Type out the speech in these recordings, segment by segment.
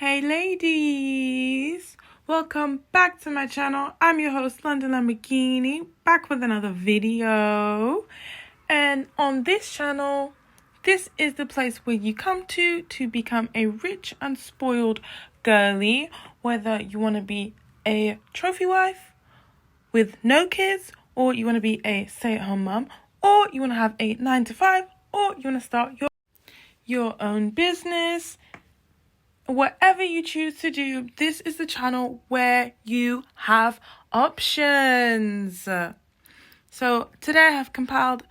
Hey ladies, welcome back to my channel. I'm your host London Lamborghini, back with another video. And on this channel, this is the place where you come to become a rich and spoiled girly, whether you want to be a trophy wife with no kids, or you want to be a stay-at-home mom, or you want to have a 9-to-5, or you want to start your own business. Whatever you choose to do, this is the channel where you have options. So today I have compiled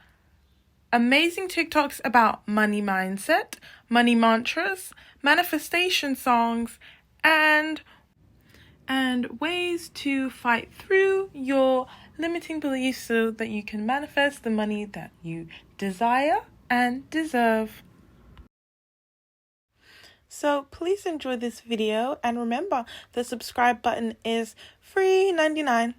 amazing TikToks about money mindset, money mantras, manifestation songs, and ways to fight through your limiting beliefs so that you can manifest the money that you desire and deserve. So please enjoy this video, and remember, the subscribe button is free $99.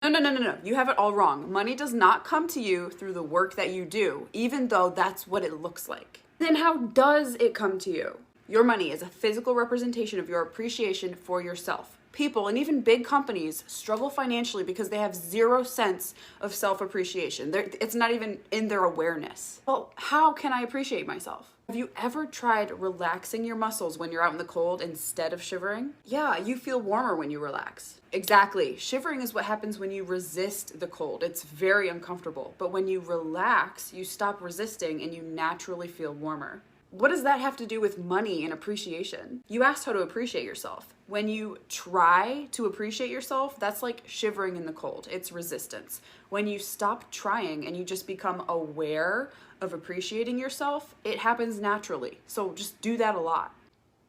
No. You have it all wrong. Money does not come to you through the work that you do, even though that's what it looks like. Then how does it come to you? Your money is a physical representation of your appreciation for yourself. People and even big companies struggle financially because they have zero sense of self-appreciation. It's not even in their awareness. Well, how can I appreciate myself? Have you ever tried relaxing your muscles when you're out in the cold instead of shivering? Yeah, you feel warmer when you relax. Exactly. Shivering is what happens when you resist the cold. It's very uncomfortable. But when you relax, you stop resisting and you naturally feel warmer. What does that have to do with money and appreciation? You asked how to appreciate yourself. When you try to appreciate yourself, that's like shivering in the cold. It's resistance. When you stop trying and you just become aware of appreciating yourself, it happens naturally. So just do that a lot.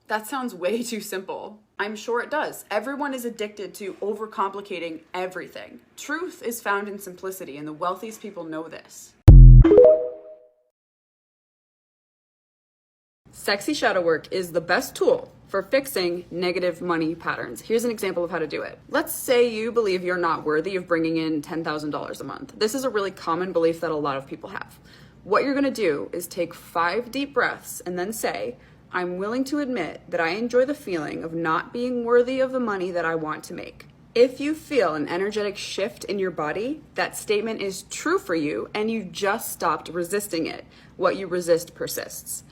That sounds way too simple. I'm sure it does. Everyone is addicted to overcomplicating everything. Truth is found in simplicity, and the wealthiest people know this. Sexy shadow work is the best tool for fixing negative money patterns. Here's an example of how to do it. Let's say you believe you're not worthy of bringing in $10,000 a month. This is a really common belief that a lot of people have. What you're gonna do is take 5 deep breaths and then say, I'm willing to admit that I enjoy the feeling of not being worthy of the money that I want to make. If you feel an energetic shift in your body, that statement is true for you and you just stopped resisting it. What you resist persists.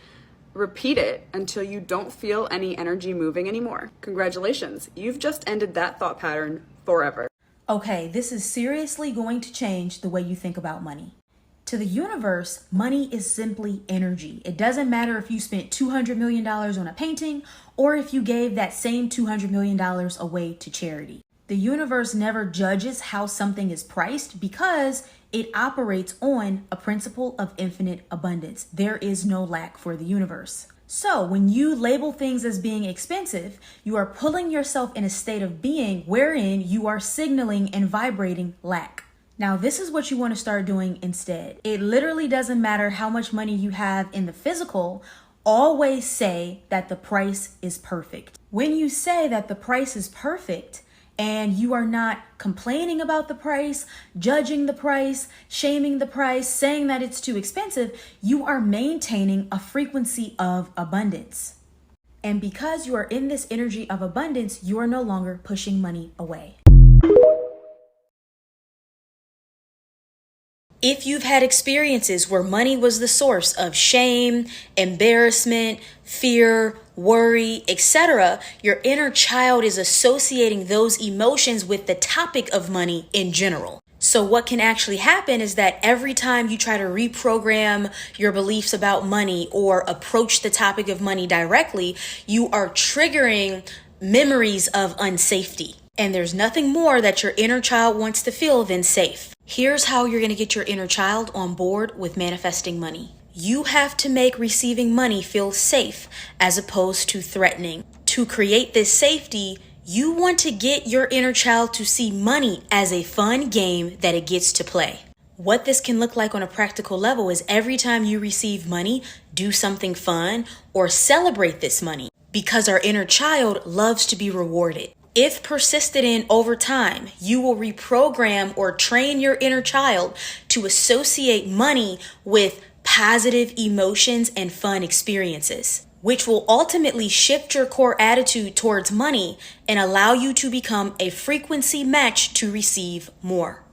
Repeat it until you don't feel any energy moving anymore. Congratulations, you've just ended that thought pattern forever. Okay, this is seriously going to change the way you think about money. To the universe, money is simply energy. It doesn't matter if you spent $200 million on a painting or if you gave that same $200 million away to charity. The universe never judges how something is priced because it operates on a principle of infinite abundance. There is no lack for the universe. So when you label things as being expensive, you are pulling yourself in a state of being wherein you are signaling and vibrating lack. Now, this is what you want to start doing instead. It literally doesn't matter how much money you have in the physical. Always say that the price is perfect. When you say that the price is perfect, and you are not complaining about the price, judging the price, shaming the price, saying that it's too expensive, you are maintaining a frequency of abundance. And because you are in this energy of abundance, you are no longer pushing money away. If you've had experiences where money was the source of shame, embarrassment, fear, worry, etc., your inner child is associating those emotions with the topic of money in general. So what can actually happen is that every time you try to reprogram your beliefs about money or approach the topic of money directly, you are triggering memories of unsafety. And there's nothing more that your inner child wants to feel than safe. Here's how you're going to get your inner child on board with manifesting money. You have to make receiving money feel safe as opposed to threatening. To create this safety, you want to get your inner child to see money as a fun game that it gets to play. What this can look like on a practical level is every time you receive money, do something fun or celebrate this money because our inner child loves to be rewarded. If persisted in over time, you will reprogram or train your inner child to associate money with positive emotions and fun experiences. which will ultimately shift your core attitude towards money and allow you to become a frequency match to receive more.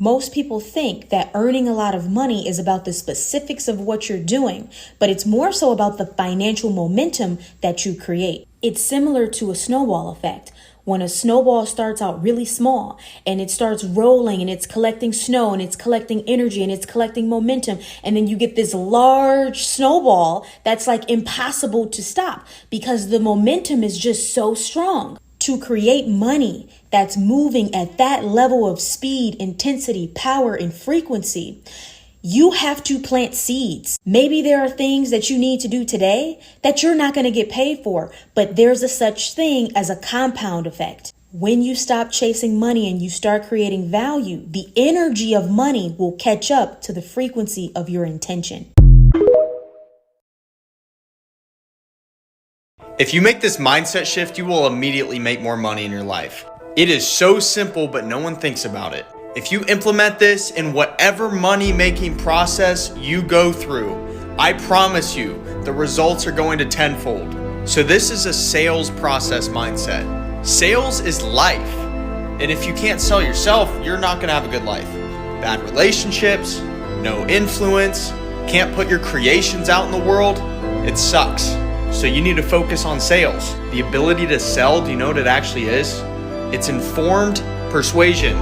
Most people think that earning a lot of money is about the specifics of what you're doing, but it's more so about the financial momentum that you create. It's similar to a snowball effect. When a snowball starts out really small and it starts rolling and it's collecting snow and it's collecting energy and it's collecting momentum, and then you get this large snowball that's like impossible to stop because the momentum is just so strong. To create money that's moving at that level of speed, intensity, power, and frequency, you have to plant seeds. Maybe there are things that you need to do today that you're not going to get paid for, but there's a such thing as a compound effect. When you stop chasing money and you start creating value, the energy of money will catch up to the frequency of your intention. If you make this mindset shift, you will immediately make more money in your life. It is so simple, but no one thinks about it. If you implement this in whatever money-making process you go through, I promise you the results are going to tenfold. So this is a sales process mindset. Sales is life. And if you can't sell yourself, you're not going to have a good life. Bad relationships, no influence, can't put your creations out in the world, it sucks. So you need to focus on sales. The ability to sell, do you know what it actually is? It's informed persuasion.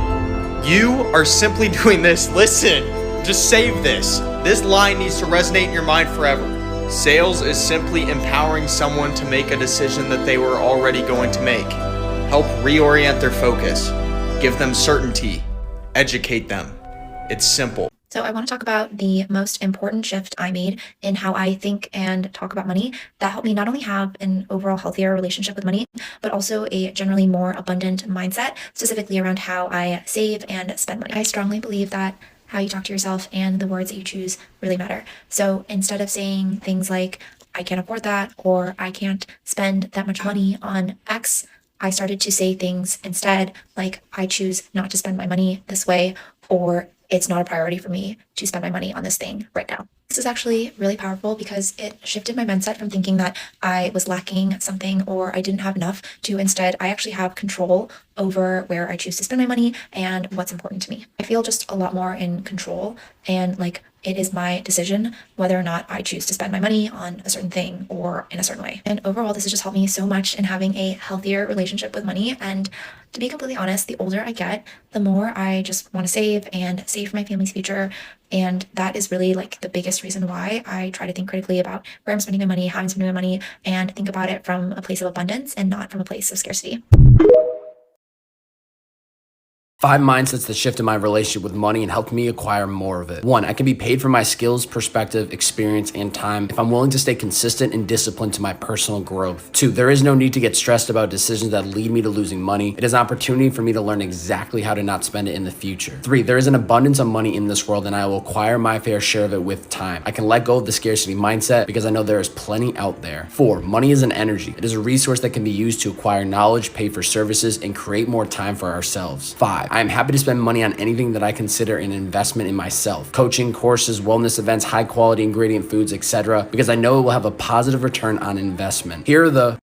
You are simply doing this. Listen, just save this. This line needs to resonate in your mind forever. Sales is simply empowering someone to make a decision that they were already going to make. Help reorient their focus. Give them certainty. Educate them. It's simple. So I want to talk about the most important shift I made in how I think and talk about money that helped me not only have an overall healthier relationship with money, but also a generally more abundant mindset, specifically around how I save and spend money. I strongly believe that how you talk to yourself and the words that you choose really matter. So instead of saying things like, I can't afford that, or I can't spend that much money on X, I started to say things instead like, I choose not to spend my money this way, or it's not a priority for me to spend my money on this thing right now. This is actually really powerful because it shifted my mindset from thinking that I was lacking something or I didn't have enough to instead I actually have control over where I choose to spend my money and what's important to me. I feel just a lot more in control and like it is my decision whether or not I choose to spend my money on a certain thing or in a certain way. And overall, this has just helped me so much in having a healthier relationship with money. And to be completely honest, the older I get, the more I just want to save and save for my family's future. And that is really like the biggest reason why I try to think critically about where I'm spending my money, how I'm spending my money, and think about it from a place of abundance and not from a place of scarcity. 5 mindsets that shifted my relationship with money and helped me acquire more of it. 1, I can be paid for my skills, perspective, experience, and time if I'm willing to stay consistent and disciplined to my personal growth. 2, there is no need to get stressed about decisions that lead me to losing money. It is an opportunity for me to learn exactly how to not spend it in the future. 3, there is an abundance of money in this world and I will acquire my fair share of it with time. I can let go of the scarcity mindset because I know there is plenty out there. 4, money is an energy. It is a resource that can be used to acquire knowledge, pay for services, and create more time for ourselves. 5, I am happy to spend money on anything that I consider an investment in myself. Coaching, courses, wellness events, high quality ingredient foods, etc. because I know it will have a positive return on investment. Here are the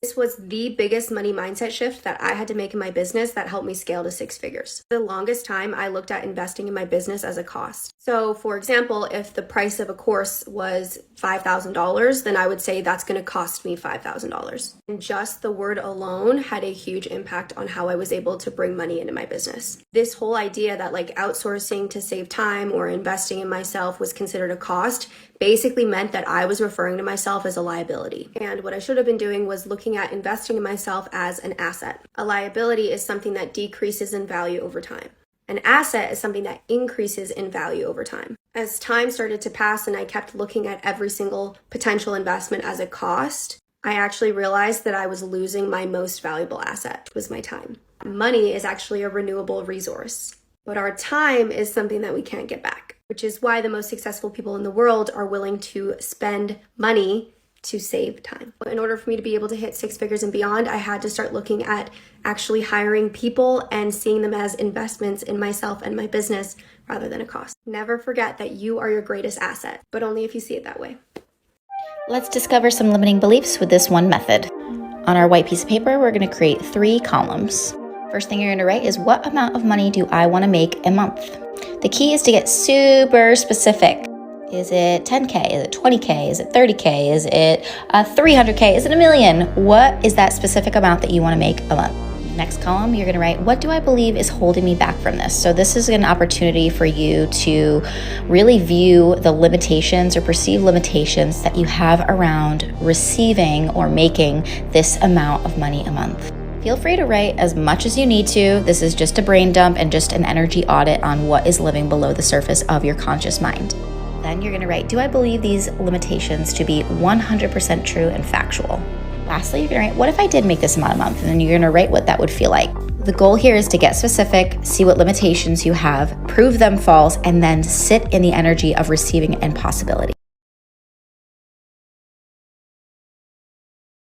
This was the biggest money mindset shift that I had to make in my business that helped me scale to 6 figures. For the longest time, I looked at investing in my business as a cost. So for example, if the price of a course was $5,000, then I would say that's going to cost me $5,000. And just the word alone had a huge impact on how I was able to bring money into my business. This whole idea that like outsourcing to save time or investing in myself was considered a cost basically meant that I was referring to myself as a liability. And what I should have been doing was looking at investing in myself as an asset. A liability is something that decreases in value over time. An asset is something that increases in value over time. As time started to pass and I kept looking at every single potential investment as a cost, I actually realized that I was losing my most valuable asset, which was my time. Money is actually a renewable resource, but our time is something that we can't get back, which is why the most successful people in the world are willing to spend money to save time. In order for me to be able to hit six figures and beyond, I had to start looking at actually hiring people and seeing them as investments in myself and my business rather than a cost. Never forget that you are your greatest asset, but only if you see it that way. Let's discover some limiting beliefs with this one method. On our white piece of paper, we're going to create 3 columns. First thing you're going to write is, what amount of money do I want to make a month? The key is to get super specific. Is it 10K? Is it 20K? Is it 30K? Is it 300K? Is it $1 million? What is that specific amount that you want to make a month? Next column, you're going to write, what do I believe is holding me back from this? So this is an opportunity for you to really view the limitations or perceived limitations that you have around receiving or making this amount of money a month. Feel free to write as much as you need to. This is just a brain dump and just an energy audit on what is living below the surface of your conscious mind. Then you're going to write, do I believe these limitations to be 100% true and factual? Lastly, you're going to write, what if I did make this amount a month? And then you're going to write what that would feel like. The goal here is to get specific, see what limitations you have, prove them false, and then sit in the energy of receiving and possibility.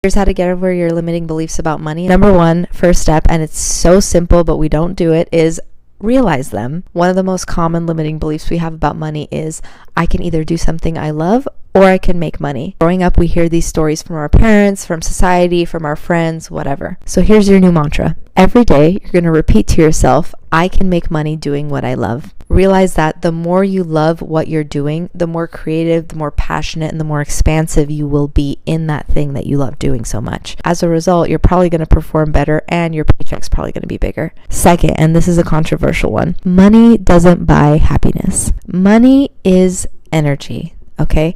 Here's how to get over your limiting beliefs about money. Number 1, first step, and it's so simple, but we don't do it, is realize them. One of the most common limiting beliefs we have about money is, I can either do something I love or I can make money. Growing up, we hear these stories from our parents, from society, from our friends, whatever. So here's your new mantra. Every day, you're going to repeat to yourself, I can make money doing what I love. Realize that the more you love what you're doing, the more creative, the more passionate, and the more expansive you will be in that thing that you love doing so much. As a result, you're probably going to perform better and your paycheck's probably going to be bigger. Second, and this is a controversial one, money doesn't buy happiness. Money is energy, okay?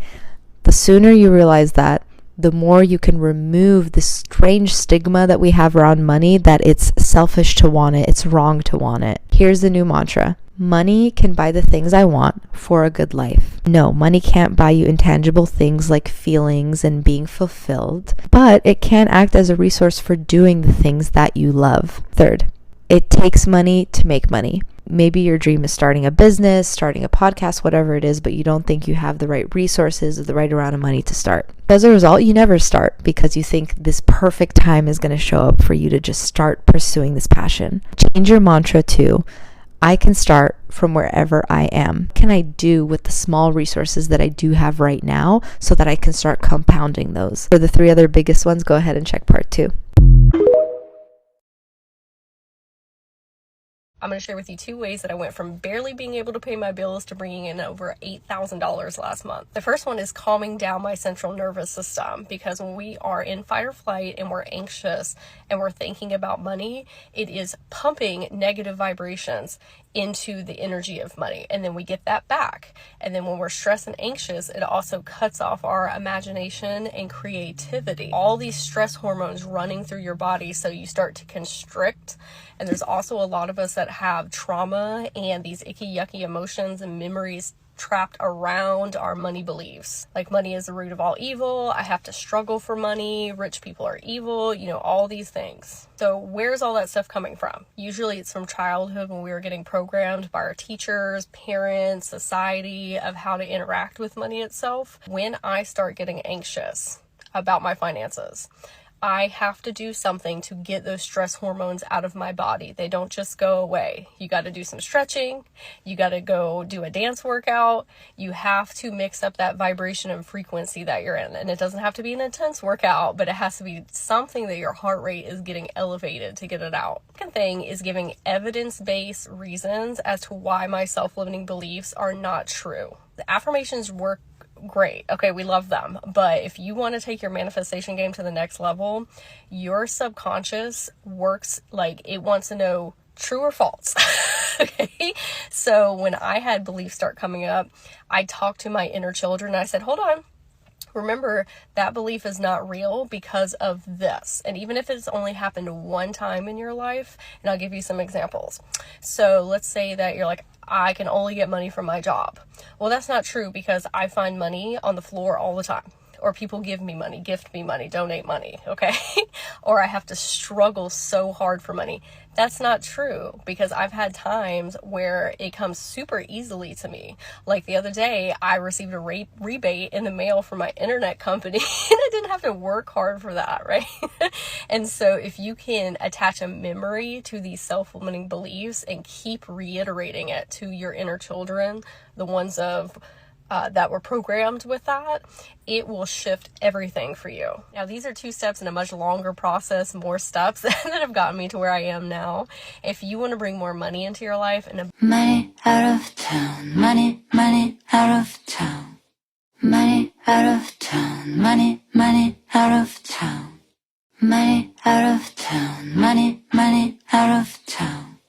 The sooner you realize that, the more you can remove this strange stigma that we have around money, that it's selfish to want it, it's wrong to want it. Here's the new mantra. Money can buy the things I want for a good life. No, money can't buy you intangible things like feelings and being fulfilled, but it can act as a resource for doing the things that you love. Third, it takes money to make money. Maybe your dream is starting a business, starting a podcast, whatever it is, but you don't think you have the right resources or the right amount of money to start. As a result, you never start because you think this perfect time is going to show up for you to just start pursuing this passion. Change your mantra to, I can start from wherever I am. What can I do with the small resources that I do have right now so that I can start compounding those? For the 3 other biggest ones, go ahead and check part 2. I'm going to share with you 2 ways that I went from barely being able to pay my bills to bringing in over $8,000 last month. The first one is calming down my central nervous system, because when we are in fight or flight and we're anxious and we're thinking about money, it is pumping negative vibrations into the energy of money, and then we get that back. And then when we're stressed and anxious, it also cuts off our imagination and creativity. All these stress hormones running through your body, so you start to constrict. And there's also a lot of us that have trauma and these icky, yucky emotions and memories trapped around our money beliefs. Like, money is the root of all evil, I have to struggle for money, rich people are evil, all these things. So where's all that stuff coming from? Usually it's from childhood, when we were getting programmed by our teachers, parents, society of how to interact with money itself. When I start getting anxious about my finances, I have to do something to get those stress hormones out of my body. They don't just go away. You got to do some stretching. You got to go do a dance workout. You have to mix up that vibration and frequency that you're in. And it doesn't have to be an intense workout, but it has to be something that your heart rate is getting elevated to get it out. Second thing is giving evidence-based reasons as to why my self-limiting beliefs are not true. The affirmations work great. Okay, we love them. But if you want to take your manifestation game to the next level, your subconscious works like it wants to know true or false. Okay, so when I had beliefs start coming up, I talked to my inner children and I said, hold on. Remember, that belief is not real because of this. And even if it's only happened one time in your life, and I'll give you some examples. So let's say that you're like, I can only get money from my job. Well, that's not true, because I find money on the floor all the time. or people give me money, gift me money, donate money, okay? Or I have to struggle so hard for money. That's not true, because I've had times where it comes super easily to me. Like the other day, I received a rebate in the mail from my internet company and I didn't have to work hard for that, right? And so if you can attach a memory to these self-limiting beliefs and keep reiterating it to your inner children, the ones of that were programmed with that, it will shift everything for you. Now, these are 2 steps in a much longer process, more steps that have gotten me to where I am now. If you want to bring more money into your life and money out of town, money out of town, money out of town, money out of town, money out of town, money out of town,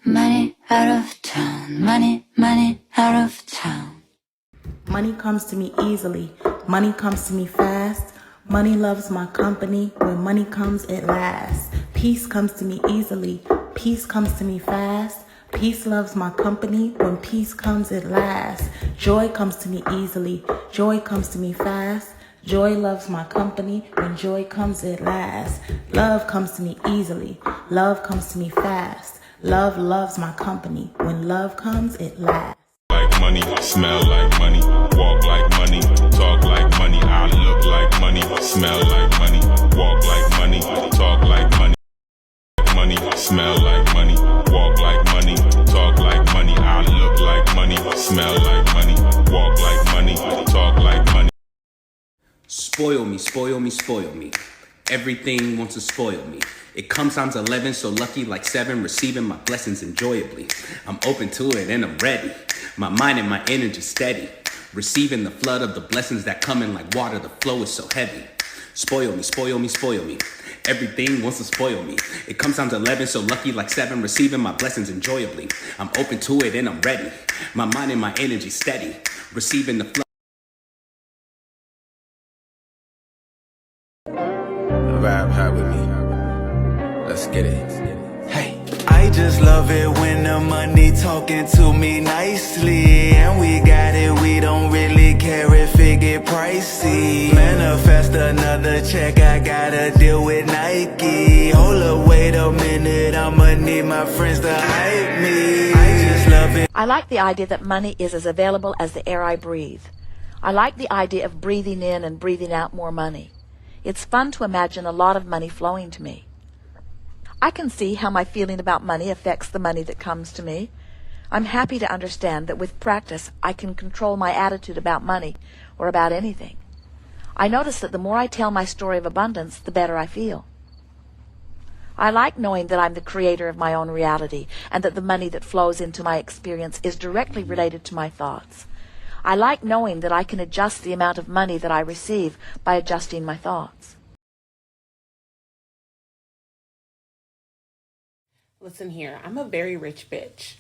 money out of town, money out of town. Money comes to me easily. Money comes to me fast. Money loves my company. When money comes, it lasts. Peace comes to me easily. Peace comes to me fast. Peace loves my company. When peace comes, it lasts. Joy comes to me easily. Joy comes to me fast. Joy loves my company. When joy comes, it lasts. Love comes to me easily. Love comes to me fast. Love loves my company. When love comes, it lasts. Like money, smell like money, walk like money, talk like money, I look like money, smell like money, walk like money, talk like money, money, smell like money, walk like money, talk like money, I look like money, smell like money, walk like money, talk like money. Spoil me, spoil me, spoil me. Everything wants to spoil me. It comes times 11, so lucky like 7, receiving my blessings enjoyably. I'm open to it and I'm ready. My mind and my energy steady. Receiving the flood of the blessings that come in like water, the flow is so heavy. Spoil me, spoil me, spoil me. Everything wants to spoil me. It comes times 11, so lucky like 7, receiving my blessings enjoyably. I'm open to it and I'm ready. My mind and my energy steady. Receiving the flood. Vibe high with me. Let's get it. Hey, I just love it when the money talking to me nicely, and we got it, we don't really care if it get pricey. Manifest another check, I gotta deal with Nike. Hold up, wait a minute, I'ma need my friends to hype me. I just love it. I like the idea that money is as available as the air I breathe. I like the idea of breathing in and breathing out more money. It's fun to imagine a lot of money flowing to me. I can see how my feeling about money affects the money that comes to me. I'm happy to understand that with practice, I can control my attitude about money or about anything. I notice that the more I tell my story of abundance, the better I feel. I like knowing that I'm the creator of my own reality and that the money that flows into my experience is directly related to my thoughts. I like knowing that I can adjust the amount of money that I receive by adjusting my thoughts. Listen here, I'm a very rich bitch.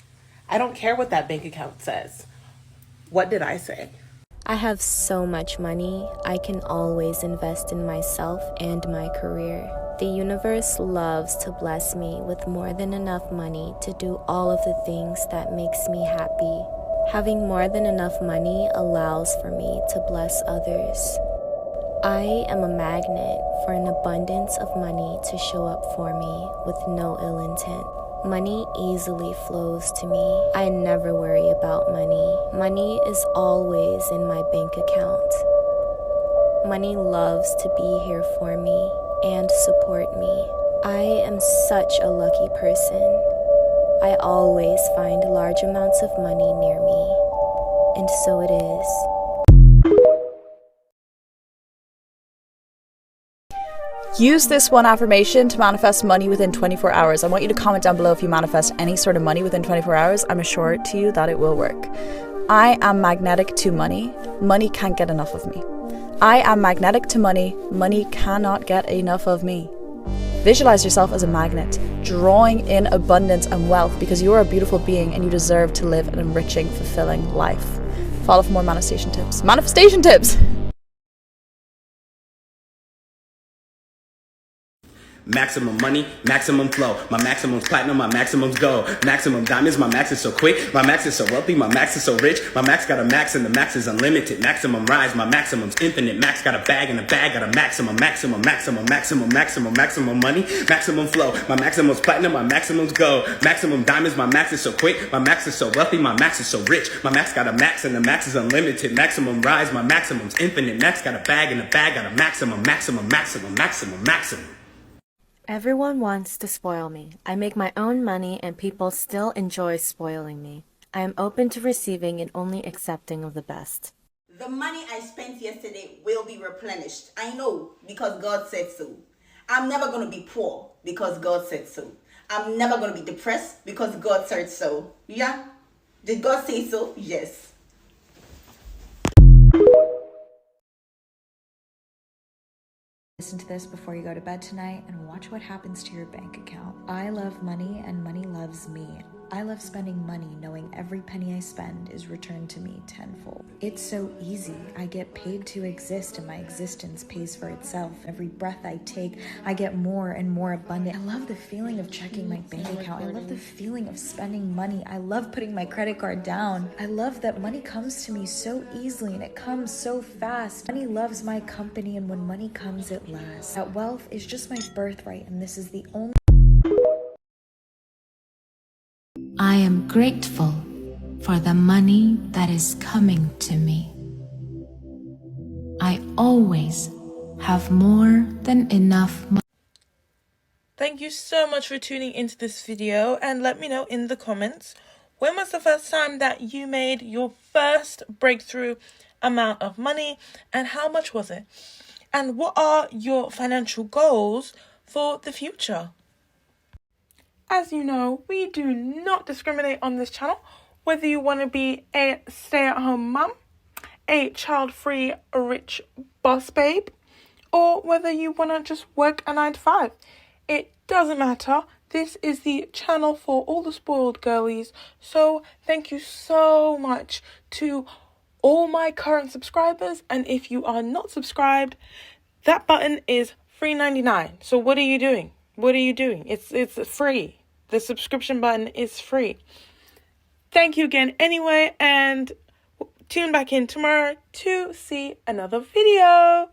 I don't care what that bank account says. What did I say? I have so much money, I can always invest in myself and my career. The universe loves to bless me with more than enough money to do all of the things that makes me happy. Having more than enough money allows for me to bless others. I am a magnet for an abundance of money to show up for me with no ill intent. Money easily flows to me. I never worry about money. Money is always in my bank account. Money loves to be here for me and support me. I am such a lucky person. I always find large amounts of money near me, and so it is. Use this one affirmation to manifest money within 24 hours. I want you to comment down below if you manifest any sort of money within 24 hours. I'm assured to you that it will work. I am magnetic to money. Money can't get enough of me. I am magnetic to money. Money cannot get enough of me. Visualize yourself as a magnet, drawing in abundance and wealth because you are a beautiful being and you deserve to live an enriching, fulfilling life. Follow for more manifestation tips. Manifestation tips! Maximum money, maximum flow. My maximum's platinum, my maximum's gold. Maximum diamonds, my max is so quick. My max is so wealthy, my max is so rich. My max got a max and the max is unlimited. Maximum rise, my maximum's infinite. Max got a bag and the bag got a maximum money, maximum flow. My maximum's platinum, my maximum's gold. Maximum diamonds, my max is so quick. My max is so wealthy, my max is so rich. My max got a max and the max is unlimited. Maximum rise, my maximum's infinite. Max got a bag and the bag got a maximum. Everyone wants to spoil me. I make my own money and people still enjoy spoiling me. I am open to receiving and only accepting of the best. The money I spent yesterday will be replenished. I know, because God said so. I'm never going to be poor because God said so. I'm never going to be depressed because God said so. Yeah? Did God say so? Yes. Listen to this before you go to bed tonight and watch what happens to your bank account. I love money and money loves me. I love spending money knowing every penny I spend is returned to me tenfold. It's so easy. I get paid to exist and my existence pays for itself. Every breath I take, I get more and more abundant. I love the feeling of checking my bank account. I love the feeling of spending money. I love putting my credit card down. I love that money comes to me so easily and it comes so fast. Money loves my company, and when money comes, it lasts. That wealth is just my birthright, and this is the only... I am grateful for the money that is coming to me. I always have more than enough money. Thank you so much for tuning into this video, and let me know in the comments, when was the first time that you made your first breakthrough amount of money and how much was it? And what are your financial goals for the future? As you know, we do not discriminate on this channel, whether you want to be a stay-at-home mum, a child-free rich boss babe, or whether you want to just work a 9 to 5. It doesn't matter. This is the channel for all the spoiled girlies. So thank you so much to all my current subscribers. And if you are not subscribed, that button is $3.99. So what are you doing? What are you doing? It's free. The subscription button is free. Thank you again anyway, and tune back in tomorrow to see another video.